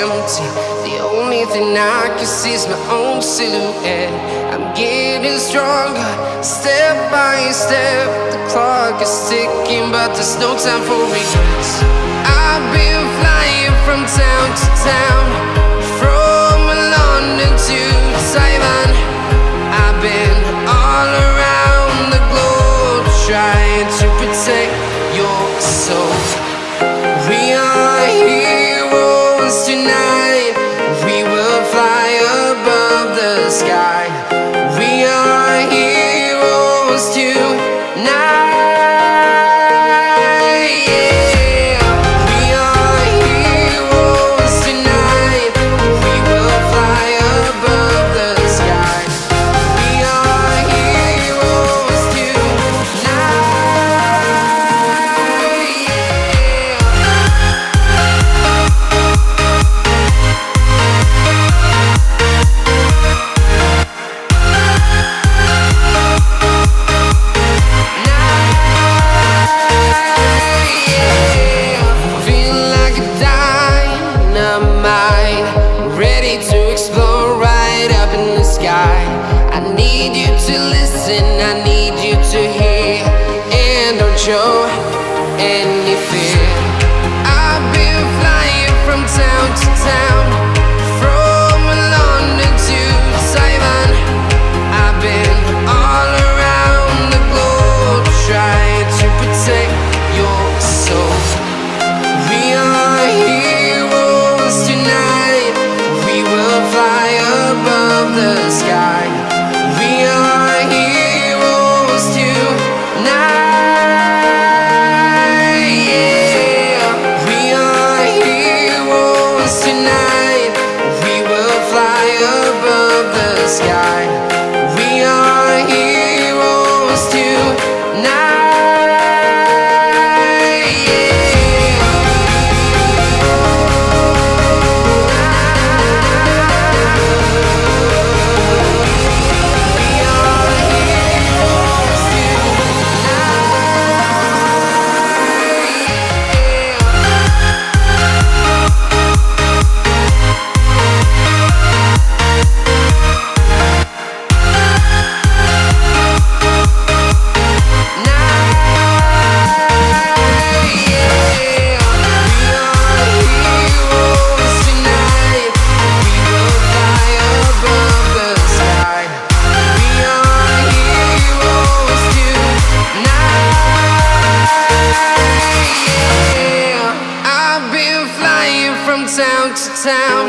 empty. The only thing I can see is my own silhouette. I'm getting stronger, step by step. The clock is ticking, but there's no time for regrets. I've been flying from town to town, from London to Taiwan. I've been all around the globe, trying to protect your soul. We are heroes tonight. We will fly above the sky. We are heroes tonight. I need you to listen, I need you to hear, and don't show any fear. I've been flying from town to town, from London to Taiwan. I've been all around the globe, trying to protect your soul. We are heroes tonight. We will fly above the sky. We are heroes tonight. Yeah. We are heroes tonight. We will fly above the sky. We are heroes tonight. Town to town,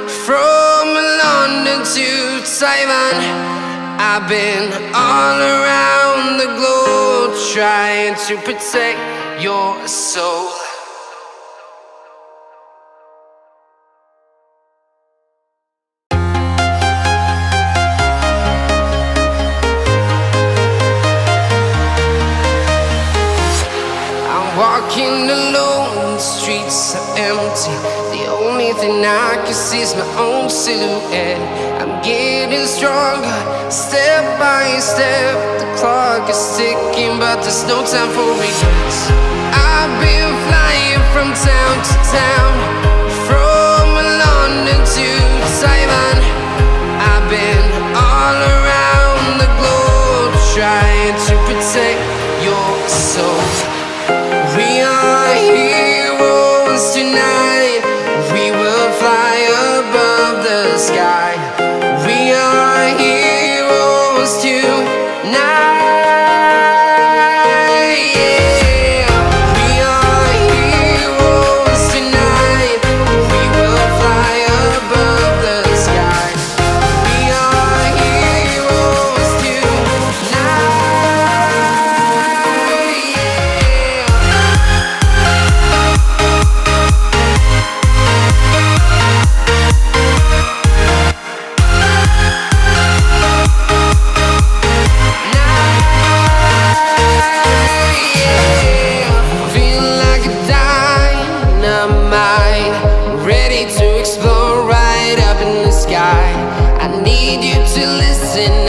from London to Taiwan. I've been all around the globe, trying to protect your soul. I'm walking alone, the streets are empty. The only thing I can see is my own silhouette. I'm getting stronger, step by step. The clock is ticking, but there's no time for regrets. I've been flying from town to town, from London to Taiwan. I've been all around the globe, trying to protect your soul. We are heroes tonight. We will fly above the sky. We are heroes tonight. Yeah. We are heroes tonight. We will fly above the sky. We are heroes tonight. Ready to explore right up in the sky. I need you to listen.